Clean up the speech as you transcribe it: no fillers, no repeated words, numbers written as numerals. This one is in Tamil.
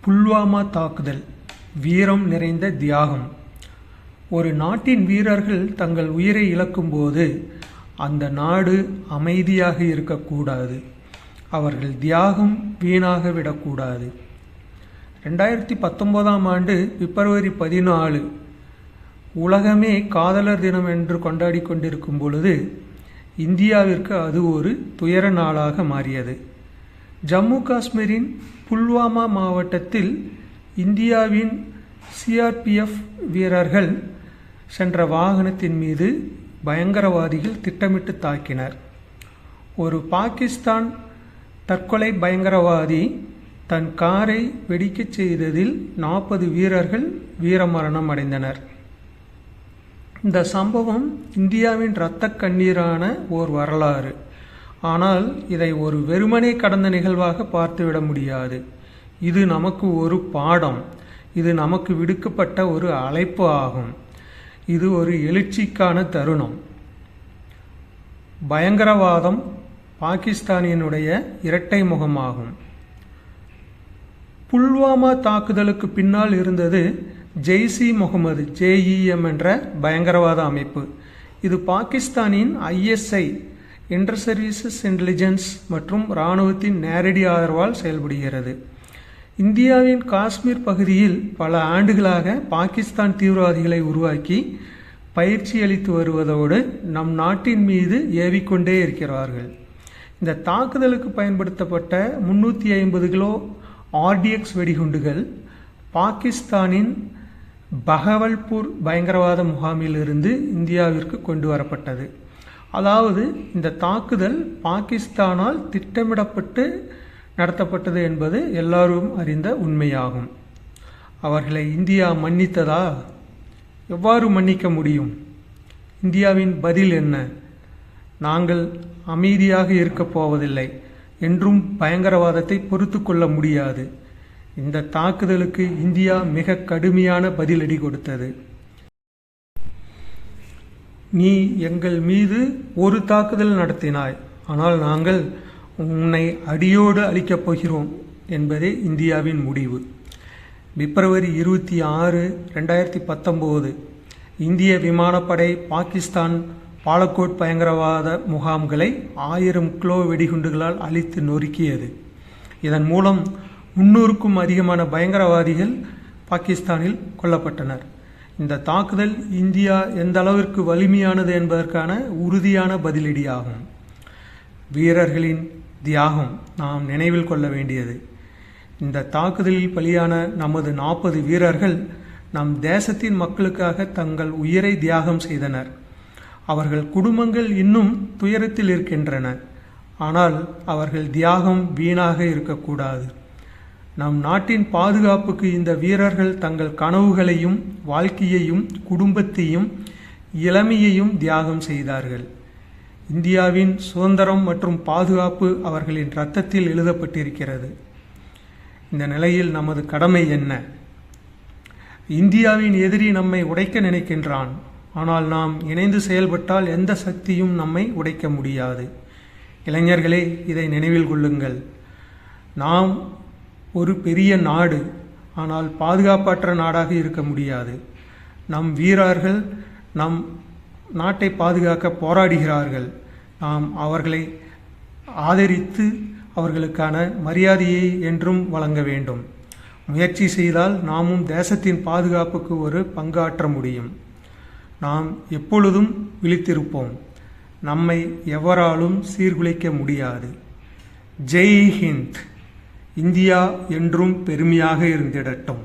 புல்வாமா தாக்குதல் வீரம் நிறைந்த தியாகம். ஒரு நாட்டின் வீரர்கள் தங்கள் உயிரை இழக்கும்போது அந்த நாடு அமைதியாக இருக்கக்கூடாது. அவர்கள் தியாகம் வீணாக விடக்கூடாது. 2019 ஆண்டு பிப்ரவரி 14 உலகமே காதலர் தினம் என்று கொண்டாடி கொண்டிருக்கும் பொழுது இந்தியாவிற்கு அது ஒரு துயர நாளாக மாறியது. ஜம்மு காஷ்மீரின் புல்வாமா மாவட்டத்தில் இந்தியாவின் சிஆர்பிஎஃப் வீரர்கள் சென்ற வாகனத்தின் மீது பயங்கரவாதிகள் திட்டமிட்டு தாக்கினர். ஒரு பாகிஸ்தான் தற்கொலை பயங்கரவாதி தன் காரை வெடிக்கச் செய்ததில் 40 வீரர்கள் வீரமரணம் அடைந்தனர். இந்த சம்பவம் இந்தியாவின் இரத்த கண்ணீரான ஓர் வரலாறு. ஆனால் இதை ஒரு வெறுமனே கடந்த நிகழ்வாக பார்த்துவிட முடியாது. இது நமக்கு ஒரு பாடம். இது நமக்கு விடுக்கப்பட்ட ஒரு அழைப்பு ஆகும். இது ஒரு எழுச்சிக்கான தருணம். பயங்கரவாதம் பாகிஸ்தானினுடைய இரட்டை முகமாகும். புல்வாமா தாக்குதலுக்கு பின்னால் இருந்தது ஜெய்ஷ்-இ முகமது JEM என்ற பயங்கரவாத அமைப்பு. இது பாகிஸ்தானின் ISI இன்டர் சர்வீசஸ் இன்டெலிஜென்ஸ் மற்றும் இராணுவத்தின் நேரடி ஆதரவால் செயல்படுகிறது. இந்தியாவின் காஷ்மீர் பகுதியில் பல ஆண்டுகளாக பாகிஸ்தான் தீவிரவாதிகளை உருவாக்கி பயிற்சி அளித்து வருவதோடு நம் நாட்டின் மீது ஏவிக்கொண்டே இருக்கிறார்கள். இந்த தாக்குதலுக்கு பயன்படுத்தப்பட்ட 350 கிலோ RDX வெடிகுண்டுகள் பாகிஸ்தானின் பஹவல்பூர் பயங்கரவாத முகாமிலிருந்து இந்தியாவிற்கு கொண்டு வரப்பட்டது. அதாவது இந்த தாக்குதல் பாகிஸ்தானால் திட்டமிடப்பட்டு நடத்தப்பட்டது என்பது எல்லாரும் அறிந்த உண்மையாகும். அவர்களை இந்தியா மன்னித்ததா? எவ்வாறு மன்னிக்க முடியும்? இந்தியாவின் பதில் என்ன? நாங்கள் அமைதியாக இருக்கப் போவதில்லை என்றும் பயங்கரவாதத்தை பொறுத்து கொள்ள முடியாது. இந்த தாக்குதலுக்கு இந்தியா மிக கடுமையான பதிலடி கொடுத்தது. நீ எங்கள் மீது ஒரு தாக்குதல் நடத்தினாய், ஆனால் நாங்கள் உன்னை அடியோடு அழிக்கப் போகிறோம் என்பதே இந்தியாவின் முடிவு. பிப்ரவரி 26, 2019 இந்திய விமானப்படை பாகிஸ்தான் பாலக்கோட் பயங்கரவாத முகாம்களை 1000 கிலோ வெடிகுண்டுகளால் அழித்து நொறுக்கியது. இதன் மூலம் 300க்கும் அதிகமான பயங்கரவாதிகள் பாகிஸ்தானில் கொல்லப்பட்டனர். இந்த தாக்குதல் இந்தியா எந்த அளவிற்கு வலிமையானது என்பதற்கான உறுதியான பதிலடியாகும். வீரர்களின் தியாகம் நாம் நினைவில் கொள்ள வேண்டியது. இந்த தாக்குதலில் பலியான நமது 40 வீரர்கள் நம் தேசத்தின் மக்களுக்காக தங்கள் உயிரை தியாகம் செய்தனர். அவர்கள் குடும்பங்கள் இன்னும் துயரத்தில் இருக்கின்றன. ஆனால் அவர்கள் தியாகம் வீணாக இருக்கக்கூடாது. நம் நாட்டின் பாதுகாப்புக்கு இந்த வீரர்கள் தங்கள் கனவுகளையும் வாழ்க்கையையும் குடும்பத்தையும் இளமையையும் தியாகம் செய்தார்கள். இந்தியாவின் சுதந்திரம் மற்றும் பாதுகாப்பு அவர்களின் இரத்தத்தில் எழுதப்பட்டிருக்கிறது. இந்த நிலையில் நமது கடமை என்ன? இந்தியாவின் எதிரி நம்மை உடைக்க நினைக்கின்றான். ஆனால் நாம் இணைந்து செயல்பட்டால் எந்த சக்தியும் நம்மை உடைக்க முடியாது. இளைஞர்களே, இதை நினைவில் கொள்ளுங்கள். நாம் ஒரு பெரிய நாடு, ஆனால் பாதுகாப்பற்ற நாடாக இருக்க முடியாது. நம் வீரர்கள் நம் நாட்டை பாதுகாக்க போராடுகிறார்கள். நாம் அவர்களை ஆதரித்து அவர்களுக்கான மரியாதையை என்றும் வழங்க வேண்டும். முயற்சி செய்தால் நாமும் தேசத்தின் பாதுகாப்புக்கு ஒரு பங்காற்ற முடியும். நாம் எப்பொழுதும் விழித்திருப்போம். நம்மை எவராலும் சீர்குலைக்க முடியாது. ஜெய் ஹிந்த். இந்தியா என்றும் பெருமையாக இருந்திடட்டும்.